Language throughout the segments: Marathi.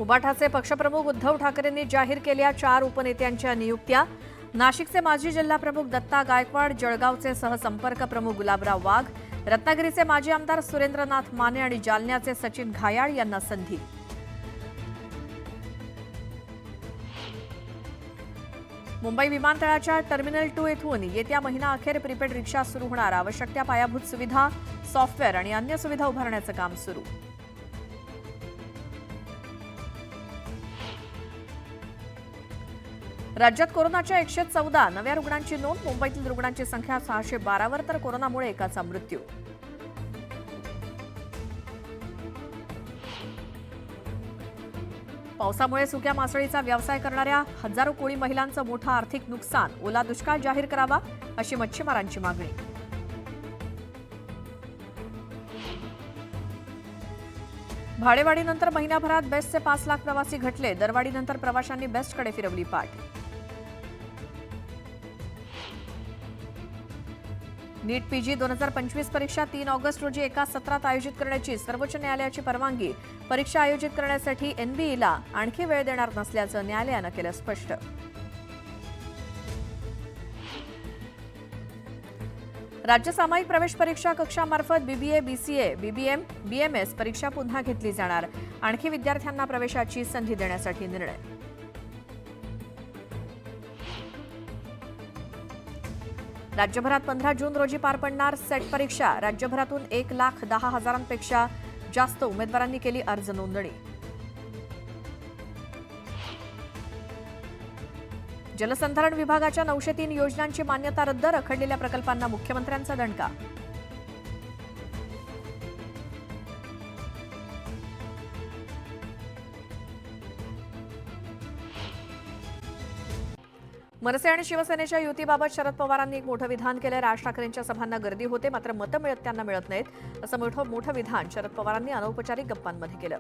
उबाठाचे पक्षप्रमुख उद्धव ठाकरेंनी जाहीर केल्या 4 उपनेत्यांच्या नियुक्त्या। नाशिकचे माजी जिल्हाप्रमुख दत्ता गायकवाड, जळगावचे सहसंपर्क प्रमुख गुलाबराव वाघ, रत्नागिरीचे माजी आमदार सुरेंद्रनाथ माने आणि जालन्याचे सचिन घायाळ यांना संधी। मुंबई विमानतळाच्या टर्मिनल 2 येथून येत्या महिनाअखेर प्रीपेड रिक्षा सुरू होणार। आवश्यक त्या पायाभूत सुविधा, सॉफ्टवेअर आणि अन्य सुविधा उभारण्याचं काम सुरू। राज्यात कोरोनाच्या 114 नव्या रुग्णांची नोंद। मुंबईतील रुग्णांची संख्या 612 वर, तर कोरोनामुळे एकाचा मृत्यू। पावसामुळे सुक्या मासळीचा व्यवसाय करणाऱ्या हजारो कोळी महिलांचं मोठं आर्थिक नुकसान। ओला दुष्काळ जाहीर करावा अशी मच्छीमारांची मागणी। भाडेवाढीनंतर महिनाभरात बेस्टचे 5 लाख प्रवासी घटले। दरवाढीनंतर प्रवाशांनी बेस्टकडे फिरवली पाठ। नीट पीजी 2025 परीक्षा 3 ऑगस्ट रोजी एका सत्रात आयोजित करण्याची सर्वोच्च न्यायालयाची परवानगी। परीक्षा आयोजित करण्यासाठी एनबीईला आणखी वेळ देणार नसल्याचं न्यायालयानं केलं स्पष्ट। राज्य सामायिक प्रवेश परीक्षा कक्षामार्फत बीबीए, बीसीए, बीबीएम, बीएमएस परीक्षा पुन्हा घेतली जाणार। आणखी विद्यार्थ्यांना प्रवेशाची संधी देण्यासाठी निर्णय। राज्यभरात 15 जून रोजी पार पडणार सेट परीक्षा। राज्यभरातून 1,10,000पेक्षा जास्त उमेदवारांनी केली अर्ज नोंदणी। जलसंधारण विभागाच्या 903 योजनांची मान्यता रद्द। रखडलेल्या प्रकल्पांना मुख्यमंत्र्यांचा दणका। मनसे आणि शिवसेनेच्या युतीबाबत शरद पवारांनी एक मोठं विधान केलं। राज ठाकरेंच्या सभांना गर्दी होते, मात्र मतं त्यांना मिळत नाहीत असं मोठं विधान शरद पवारांनी अनौपचारिक गप्पांमध्ये केलं।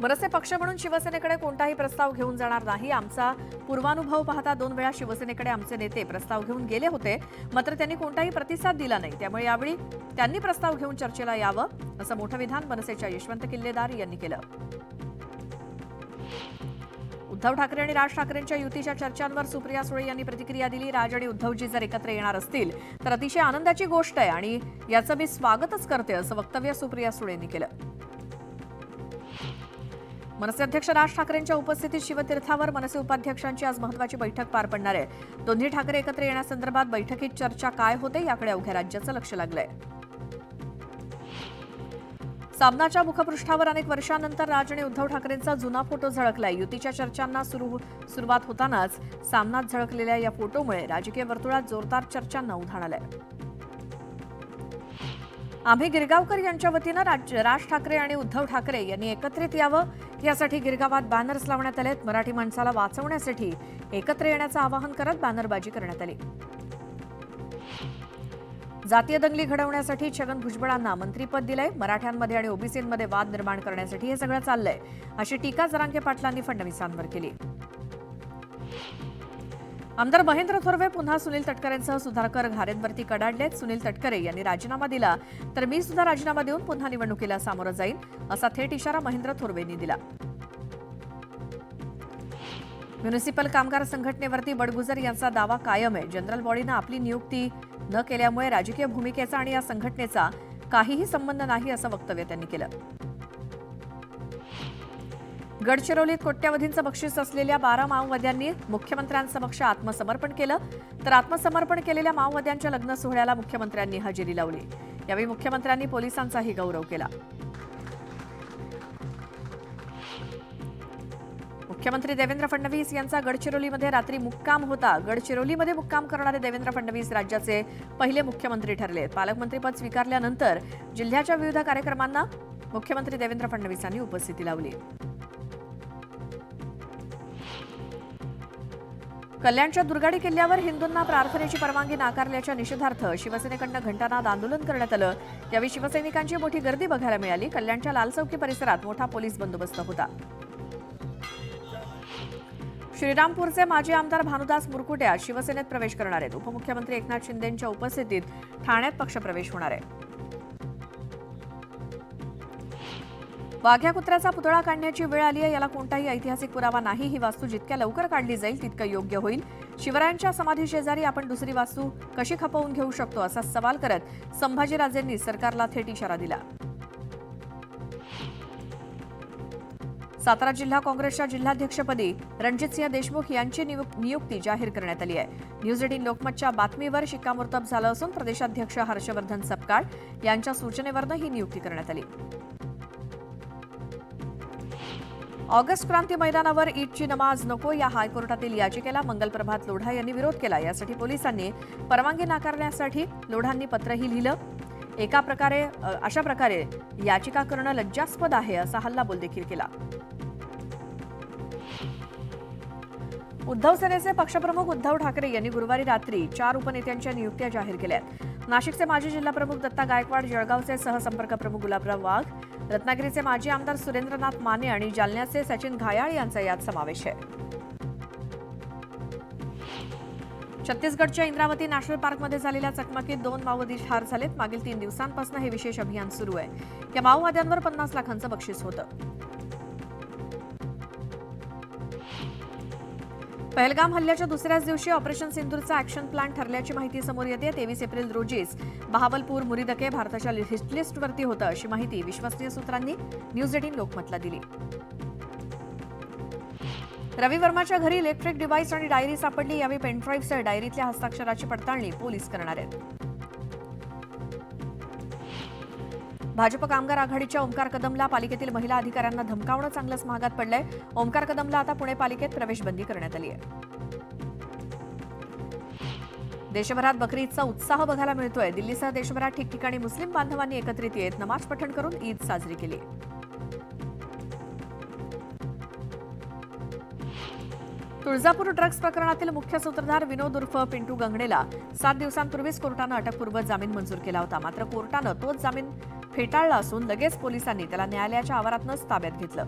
मनसे पक्ष म्हणून शिवसेनेकडे कोणताही प्रस्ताव घेऊन जाणार नाही। आमचा पूर्वानुभव पाहता 2 वेळा शिवसेनेकडे आमचे नेते प्रस्ताव घेऊन गेले होते, मात्र त्यांनी कोणताही प्रतिसाद दिला नाही। त्यामुळे यावेळी त्यांनी प्रस्ताव घेऊन चर्चेला यावं असं मोठं विधान मनसेच्या यशवंत किल्लेदार यांनी केलं। उद्धव ठाकरे आणि राज ठाकरेंच्या युतीच्या चर्चांवर सुप्रिया सुळे यांनी प्रतिक्रिया दिली। राज आणि उद्धवजी जर एकत्र येणार असतील तर अतिशय आनंदाची गोष्ट आहे आणि याचं मी स्वागतच करते असं वक्तव्य सुप्रिया सुळेंनी केलं। मनसे अध्यक्ष राज ठाकरेंच्या उपस्थितीत शिवतीर्थावर मनसे उपाध्यक्षांची आज महत्त्वाची बैठक पार पडणार आहे। दोन्ही ठाकरे एकत्र येण्यासंदर्भात बैठकीत चर्चा काय होते याकडे अवघ्या राज्याचं लक्ष लागलंय। सामनाच्या मुखपृष्ठावर अनेक वर्षांनंतर राज आणि उद्धव ठाकरेंचा जुना फोटो झळकलाय। युतीच्या चर्चांना सुरुवात होतानाच सामनात झळकलेल्या या फोटोमुळे राजकीय वर्तुळात जोरदार चर्चांना उधाण आलंय। आम्ही गिरगावकर यांच्या वतीनं राज ठाकरे आणि उद्धव ठाकरे यांनी एकत्रित यावं यासाठी गिरगावात बॅनर्स लावण्यात आलेत। मराठी माणसाला वाचवण्यासाठी एकत्र येण्याचं आवाहन करत बॅनरबाजी करण्यात आली। जातीय दंगली घडवण्यासाठी छगन भुजबळांना मंत्रीपद दिलंय। मराठ्यांमध्ये आणि ओबीसींमध्ये वाद निर्माण करण्यासाठी हे सगळं चाललंय अशी टीका जरांगे पाटलांनी फडणवीसांवर केली। आमदार महेंद्र थोरवे पुन्हा सुनील तटकरेंसह सुधाकर घारेंवरती कडाडलेत। सुनील तटकरे यांनी राजीनामा दिला तर मी सुद्धा राजीनामा देऊन पुन्हा निवडणुकीला सामोरं जाईन असा थेट इशारा महेंद्र थोरवेंनी दिला। म्युनिसिपल कामगार संघटनेवरती बडगुजर यांचा दावा कायम आहे। जनरल बॉडीनं आपली नियुक्ती न केल्यामुळे राजकीय भूमिकेचा आणि या संघटनेचा काहीही संबंध नाही असं वक्तव्य त्यांनी केलं। गडचिरोलीत कोट्यवधींचं बक्षीस असलेल्या 12 माओवाद्यांनी मुख्यमंत्र्यांसमक्ष आत्मसमर्पण केलं, तर आत्मसमर्पण केलेल्या माओवाद्यांच्या लग्न सोहळ्याला मुख्यमंत्र्यांनी हजेरी लावली। यावेळी मुख्यमंत्र्यांनी पोलिसांचाही गौरव केला। मुख्यमंत्री देवेंद्र फडणवीस यांचा गडचिरोलीमध्ये रात्री मुक्काम होता। गडचिरोलीमध्ये मुक्काम करणारे देवेंद्र फडणवीस राज्याचे पहिले मुख्यमंत्री ठरले। पालकमंत्रीपद स्वीकारल्यानंतर जिल्ह्याच्या विविध कार्यक्रमांना मुख्यमंत्री देवेंद्र फडणवीसांनी उपस्थिती लावली। कल्याणच्या दुर्गाडी किल्ल्यावर हिंदूंना प्रार्थनेची परवानगी नाकारल्याच्या निषेधार्थ शिवसेनेकडून घंटानाद आंदोलन करण्यात आलं। यावेळी शिवसैनिकांची मोठी गर्दी बघायला मिळाली। कल्याणच्या लाल चौकी परिसरात मोठा पोलीस बंदोबस्त होता। श्रीरामपूरचे माजी आमदार भानुदास मुरकुटे आज शिवसेनेत प्रवेश करणार आहेत। उपमुख्यमंत्री एकनाथ शिंदेंच्या उपस्थितीत ठाण्यात पक्षप्रवेश होणार आहे। वाघ्या कुत्र्याचा पुतळा काढण्याची वेळ आली आहे. याला कोणताही ऐतिहासिक पुरावा नाही. ही वास्तू जितक्या लवकर काढली जाईल तितकं योग्य होईल. शिवरायांच्या समाधी शेजारी आपण दुसरी वास्तू कशी खपवून घेऊ शकतो असा सवाल करत संभाजीराजेंनी सरकारला थेट इशारा दिला. सातारा जिल्हा काँग्रेसच्या जिल्हाध्यक्षपदी रणजितसिंह देशमुख यांची नियुक्ती जाहीर करण्यात आली आहे. न्यूज 18 लोकमतच्या बातमीवर शिक्कामोर्तब झालं असून प्रदेशाध्यक्ष हर्षवर्धन सपकाळ यांच्या सूचनेवरनं ही नियुक्ती करण्यात आली. ऑगस्ट क्रांती मैदानावर ईदची नमाज नको या हायकोर्टातील याचिकेला मंगलप्रभात लोढा यांनी विरोध केला. यासाठी पोलिसांनी परवानगी नाकारण्यासाठी लोढांनी पत्रही लिहिलं. अशा प्रकारे याचिका करणं लज्जास्पद आहे असा हल्लाबोल देखील केला. उद्धव सेनेचे पक्षप्रमुख उद्धव ठाकरे यांनी गुरुवारी रात्री 4 उपनेत्यांच्या नियुक्त्या जाहीर केल्या. नाशिकचे माजी जिल्हाप्रमुख दत्ता गायकवाड, जळगावचे सहसंपर्क प्रमुख गुलाबराव वाघ, रत्नागिरीचे माजी आमदार सुरेंद्रनाथ माने आणि जालन्याचे सचिन घायाळ यांचा यात समावेश आहे. छत्तीसगडच्या इंद्रावती नॅशनल पार्कमध्ये झालेल्या चकमकीत 2 माओवादी ठार झालेत. मागील 3 दिवसांपासून हे विशेष अभियान सुरू आहे. या माओवाद्यांवर 50 लाखांचं बक्षीस होतं. पहलगाम हल्ल्याच्या दुसऱ्याच दिवशी ऑपरेशन सिंदूरचा ॲक्शन प्लॅन ठरल्याची माहिती समोर येते. 23 एप्रिल रोजीच बहावलपूर मुरीदके भारताच्या हिट लिस्टवरती होतं अशी माहिती विश्वसनीय सूत्रांनी न्यूज 18 लोकमतला दिली. रवी वर्माच्या घरी इलेक्ट्रिक डिव्हाइस आणि डायरी सापडली. यावेळी पेनड्राईव्हसह डायरीतल्या हस्ताक्षराची पडताळणी पोलीस करणार आहेत. भाजप कामगार आघाडीच्या ओमकार कदमला पालिकेतील महिला अधिकाऱ्यांना धमकावणं चांगलंच महागात पडलंय. ओमकार कदमला आता पुणे पालिकेत प्रवेशबंदी करण्यात आली आहे. देशभरात बकरी ईदचा उत्साह बघायला मिळतोय. दिल्लीसह देशभरात ठिकठिकाणी मुस्लिम बांधवांनी एकत्रित येत नमाज पठण करून ईद साजरी केली. तुळजापूर ड्रग्ज प्रकरणातील मुख्य सूत्रधार विनोद उर्फ पिंटू गंगणेला 7 दिवसांपूर्वीच कोर्टानं अटकपूर्व जामीन मंजूर केला होता. मात्र कोर्टानं तोच जामीन फेटाळला असून लगेच पोलिसांनी त्याला न्यायालयाच्या आवारातच ताब्यात घेतलं.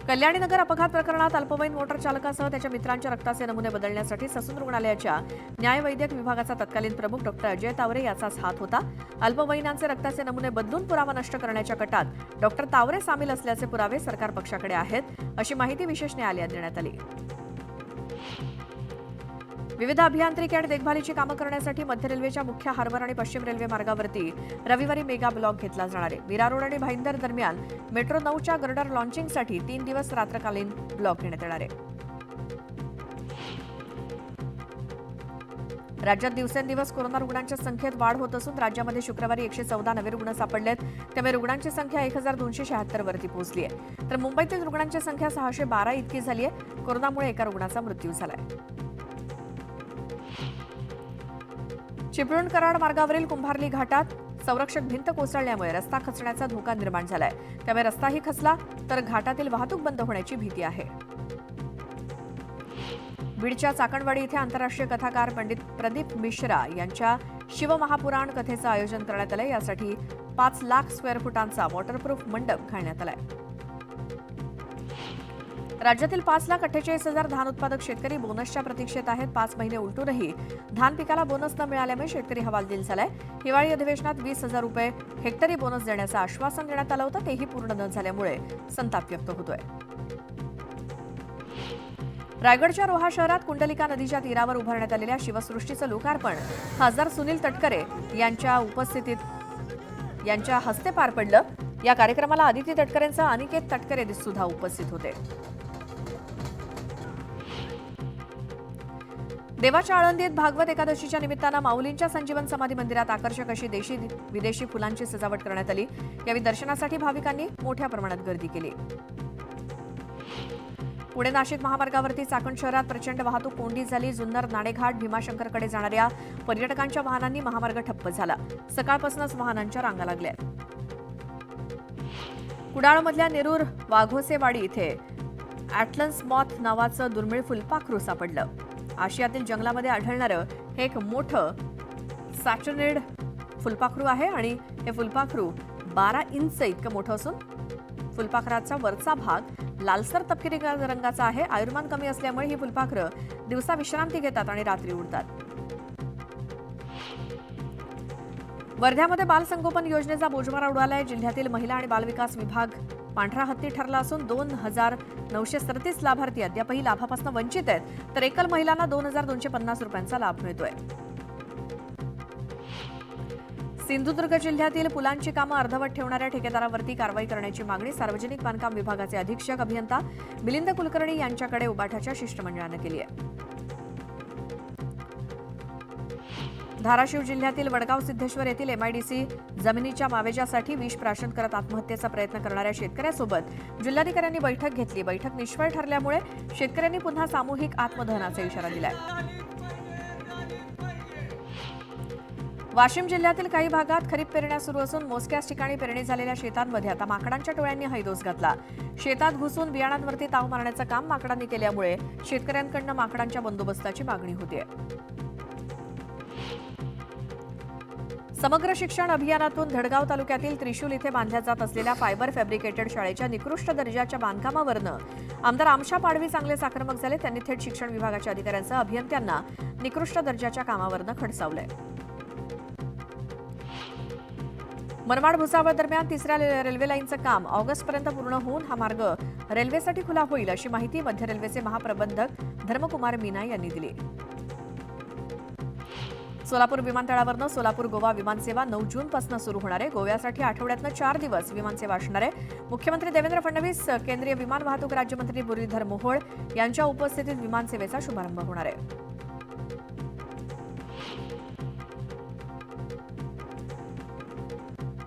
कल्याणीनगर अपघात प्रकरणात अल्पवयीन मोटार चालकासह त्याच्या मित्रांच्या रक्ताचे नमुने बदलण्यासाठी ससून रुग्णालयाच्या न्यायवैद्यक विभागाचा तत्कालीन प्रमुख डॉक्टर अजय तावरे याचाच हात होता. अल्पवयीनांचे रक्ताचे नमुने बदलून पुरावा नष्ट करण्याच्या कटात डॉक्टर तावरे सामील असल्याचे पुरावे सरकार पक्षाकडे आहेत अशी माहिती विशेष न्यायालयात देण्यात आली. विविध अभियांत्रिकी आणि देखभालीची कामं करण्यासाठी मध्य रेल्वेच्या मुख्य हार्बर आणि पश्चिम रेल्वे मार्गावरती रविवारी मेगा ब्लॉक घेतला जाणार आहे. मीरा रोड आणि भाईंदर दरम्यान मेट्रो 9च्या गर्डर लॉन्चिंगसाठी 3 दिवस रात्रकालीन ब्लॉक घेण्यात येणार आहे. राज्यात दिवसेंदिवस कोरोना रुग्णांच्या संख्येत वाढ होत असून राज्यामध्ये शुक्रवारी 114 नवे रुग्ण सापडलेत. त्यामुळे रुग्णांची संख्या 1276 वरती पोहोचली आहे. तर मुंबईतील रुग्णांची संख्या 612 इतकी झाली आहे. कोरोनामुळे एका रुग्णाचा मृत्यू झालाय. चिपळूण कराड मार्गावरील कुंभारली घाटात संरक्षक भिंत कोसळल्यामुळे रस्ता खचण्याचा धोका निर्माण झालाय. त्यामुळे रस्ताही खचला तर घाटातील वाहतूक बंद होण्याची भीती आहे. बीडच्या चाकणवाडी इथे आंतरराष्ट्रीय कथाकार पंडित प्रदीप मिश्रा यांच्या शिवमहापुराण कथेचं आयोजन करण्यात आलंय. यासाठी 5 लाख स्क्वेअर फुटांचा वॉटरप्रूफ मंडप घालण्यात आलाय. राज्यातील 5,48,000 धान उत्पादक शेतकरी बोनसच्या प्रतीक्षेत आहेत. 5 महिने उलटूनही धान पिकाला बोनस न मिळाल्यामुळे शेतकरी हवालदिल झालाय. हिवाळी अधिवेशनात 20,000 रुपये हेक्टरी बोनस देण्याचं आश्वासन देण्यात आलं होतं. तेही पूर्ण न झाल्यामुळे संताप व्यक्त होतोय. रायगडच्या रोहा शहरात कुंडलिका नदीच्या तीरावर उभारण्यात आलेल्या शिवसृष्टीचं लोकार्पण खासदार सुनील तटकरे यांच्या हस्ते पार पडलं. या कार्यक्रमाला आदिती तटकरेंसह अनिकेत तटकरे सुद्धा उपस्थित होते. देवाच्या आळंदीत भागवत एकादशीच्या निमित्तानं माऊलींच्या संजीवन समाधी मंदिरात आकर्षक अशी देशी विदेशी फुलांची सजावट करण्यात आली. यावेळी दर्शनासाठी भाविकांनी मोठ्या प्रमाणात गर्दी केली. पुणे नाशिक महामार्गावरती चाकण शहरात प्रचंड वाहतूक कोंडी झाली. जुन्नर नाणेघाट भीमाशंकरकडे जाणाऱ्या पर्यटकांच्या वाहनांनी महामार्ग ठप्प झाला. सकाळपासूनच वाहनांच्या रांगा लागल्या. कुडाळमधल्या नेरूर वाघोसेवाडी इथे ॲटलन्स मॉथ नावाचं दुर्मिळ फुलपाखरू सापडलं. आशियातील जंगलामध्ये आढळणारं हे एक मोठं सॅटर्नेड फुलपाखरू आहे आणि हे फुलपाखरू 12 इंच इतकं मोठं असून फुलपाखराचा वरचा भाग लालसर तपकिरी रंगाचा आहे. आयुर्मान कमी असल्यामुळे ही फुलपाखरं दिवसा विश्रांती घेतात आणि रात्री उडतात. वर्ध्यामध्ये बालसंगोपन योजनेचा बोजमारा उडालाय. जिल्ह्यातील महिला आणि बालविकास विभाग पांढरा हत्ती ठरला असून 2,937 लाभार्थी अद्यापही लाभापासून वंचित आहेत, तर एकल महिलांना 2,250 रुपयांचा लाभ मिळतोय. सिंधुदुर्ग जिल्ह्यातील पुलांची कामं अर्धवट ठेवणाऱ्या ठेकेदारावरती कारवाई करण्याची मागणी सार्वजनिक बांधकाम विभागाचे अधीक्षक अभियंता मिलिंद कुलकर्णी यांच्याकडे उबाठाच्या शिष्टमंडळानं केली आहे. धाराशिव जिल्ह्यातील वडगाव सिद्धेश्वर येथील एमआयडीसी जमिनीच्या मावेजासाठी विष प्राशन करत आत्महत्येचा प्रयत्न करणाऱ्या शेतकऱ्यासोबत जिल्हाधिकाऱ्यांनी बैठक घेतली. बैठक निष्फळ ठरल्यामुळे शेतकऱ्यांनी पुन्हा सामूहिक आत्मदहनाचा इशारा दिलाय. वाशिम जिल्ह्यातील काही भागात खरीप पेरण्या सुरू असून मोजक्याच ठिकाणी पेरणी झालेल्या शेतांमध्ये आता माकडांच्या टोळ्यांनी हैदोस घातला. शेतात घुसून बियाणांवरती ताव मारण्याचं काम माकडांनी केल्यामुळे शेतकऱ्यांकडून माकडांच्या बंदोबस्ताची मागणी होते. समग्र शिक्षण अभियानातून धडगाव तालुक्यातील त्रिशूल इथे बांधल्या जात असलेल्या फायबर फॅब्रिकेटेड शाळेच्या निकृष्ट दर्जाच्या बांधकामावरनं आमदार आमशा पाडवी चांगलेच आक्रमक झाले. त्यांनी थेट शिक्षण विभागाच्या अधिकाऱ्यांसह अभियंत्यांना निकृष्ट दर्जाच्या कामावरनं खडसावलंय. मनमाड भुसावळ दरम्यान तिसऱ्या रेल्वे लाईनचं काम ऑगस्टपर्यंत पूर्ण होऊन हा मार्ग रेल्वेसाठी खुला होईल अशी माहिती मध्य रेल्वेचे महाप्रबंधक धर्मकुमार मीना यांनी दिली. सोलापूर विमानतळावरनं सोलापूर गोवा विमानसेवा 9 जूनपासून सुरू होणार आहे. गोव्यासाठी आठवड्यातनं 4 दिवस विमानसेवा असणार आहे. मुख्यमंत्री देवेंद्र फडणवीस, केंद्रीय विमान वाहतूक राज्यमंत्री मुरलीधर मोहोळ यांच्या उपस्थितीत विमानसेवेचा शुभारंभ होणार आहे.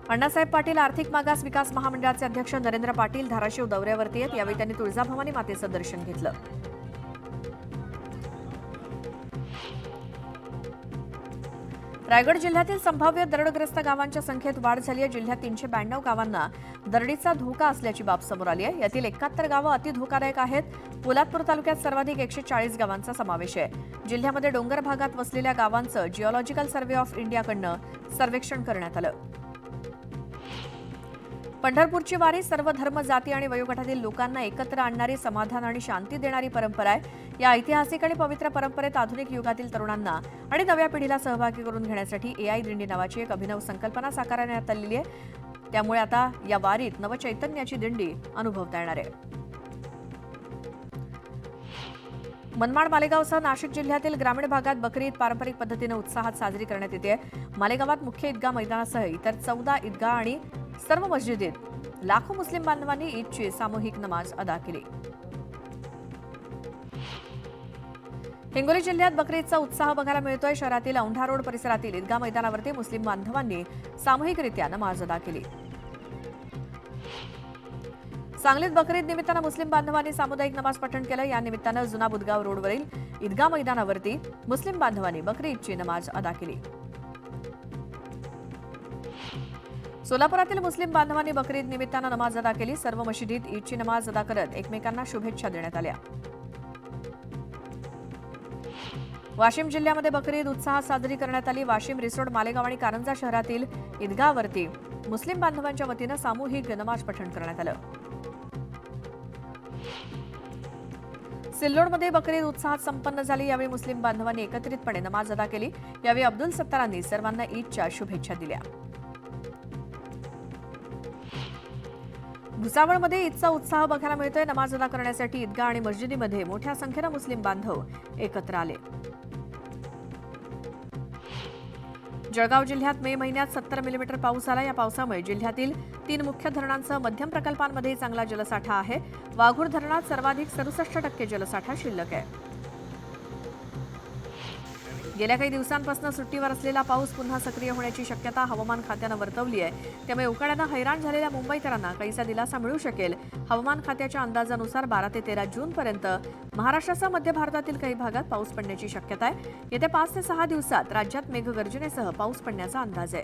अण्णासाहेब पाटील आर्थिक मागास विकास महामंडळाचे अध्यक्ष नरेंद्र पाटील धाराशिव दौऱ्यावरती आहेत. यावेळी त्यांनी तुळजाभवानी मातेचं दर्शन घेतलं. रायगड जिल्ह्यातील संभाव्य दरडग्रस्त गावांच्या संख्येत वाढ झाली आहे. जिल्ह्यात 392 गावांना दरडीचा धोका असल्याची बाब समोर आली आहे. यातील 71 गावं अतिधोकादायक आहेत. पोलादपूर तालुक्यात सर्वाधिक 140 गावांचा समावेश आहे. जिल्ह्यामध्ये डोंगर भागात वसलेल्या गावांचं जिओलॉजिकल सर्व्हे ऑफ इंडियाकडनं सर्वेक्षण करण्यात आलं. पंढरपूरची वारी सर्व धर्म, जाती आणि वयोगटातील लोकांना एकत्र आणणारी, समाधान आणि शांती देणारी परंपरा आहे. या ऐतिहासिक आणि पवित्र परंपरेत आधुनिक युगातील तरुणांना आणि नव्या पिढीला सहभागी करून घेण्यासाठी AI दिंडी नावाची एक अभिनव संकल्पना साकारण्यात आलेली आहे. त्यामुळे आता या वारीत नवचैतन्याची दिंडी अनुभवता येणार आहे. मनमाड, मालेगावसह नाशिक जिल्ह्यातील ग्रामीण भागात बकरी ईद पारंपरिक पद्धतीने उत्साहात साजरी करण्यात येते. मालेगावात मुख्य ईदगाह मैदानासह इतर 14 ईदगाह आणि सर्व मस्जिदीत लाखो मुस्लिम बांधवांनी ईदची सामूहिक नमाज अदा केली. हिंगोली जिल्ह्यात बकरी ईदचा उत्साह बघायला मिळतोय. शहरातील औंढा रोड परिसरातील ईदगाह मैदानावरती मुस्लिम बांधवांनी सामूहिकरित्या नमाज अदा केली. सांगलीत बकरी ईद निमित्तानं मुस्लिम बांधवांनी सामुदायिक नमाज पठण केलं. या निमित्तानं जुना बुदगाव रोडवरील ईदगाह मैदानावरती मुस्लिम बांधवांनी बकरी ईदची नमाज अदा केली. सोलापुरातील मुस्लिम बांधवांनी बकरी ईद निमित्तानं नमाज अदा केली. सर्व मशिदीत ईदची नमाज अदा करत एकमेकांना शुभेच्छा देण्यात आल्या. वाशिम जिल्ह्यामध्ये बकरी ईद उत्साहात साजरी करण्यात आली. वाशिम, रिसोड, मालेगाव आणि कारंजा शहरातील ईदगाहवरती मुस्लिम बांधवांच्या वतीनं सामूहिक नमाज पठण करण्यात आलं. सिल्लोडमध्ये बकरी ईद उत्साहात संपन्न झाली. यावेळी मुस्लिम बांधवांनी एकत्रितपणे नमाज अदा केली. यावेळी अब्दुल सत्तारांनी सर्वांना ईदच्या शुभेच्छा दिल्या. भुसावळमध्ये ईदचा उत्साह बघायला मिळतोय. नमाज अदा करण्यासाठी ईदगाह आणि मस्जिदीमध्ये मोठ्या संख्येनं मुस्लिम बांधव एकत्र आले. जळगाव जिल्ह्यात मे महिन्यात 70 मिलीमीटर पाऊस झाला. या पावसामुळे जिल्ह्यातील 3 मुख्य धरणांसह मध्यम प्रकल्पांमध्ये चांगला जलसाठा आहे. वाघूर धरणात सर्वाधिक 67% जलसाठा शिल्लक आहे. गेल्या काही दिवसांपासून सुट्टीवर असलेला पाऊस पुन्हा सक्रिय होण्याची शक्यता हवामान खात्यानं वर्तवली आहे. त्यामुळे उकाड्यानं हैराण झालेल्या मुंबईकरांना काहीसा दिलासा मिळू शकेल. हवामान खात्याच्या अंदाजानुसार 12 ते 13 जूनपर्यंत महाराष्ट्रासह मध्य भारतातील काही भागात पाऊस पडण्याची शक्यता आहे. येत्या 5 ते 6 दिवसात राज्यात मेघगर्जनेसह पाऊस पडण्याचा अंदाज आहे.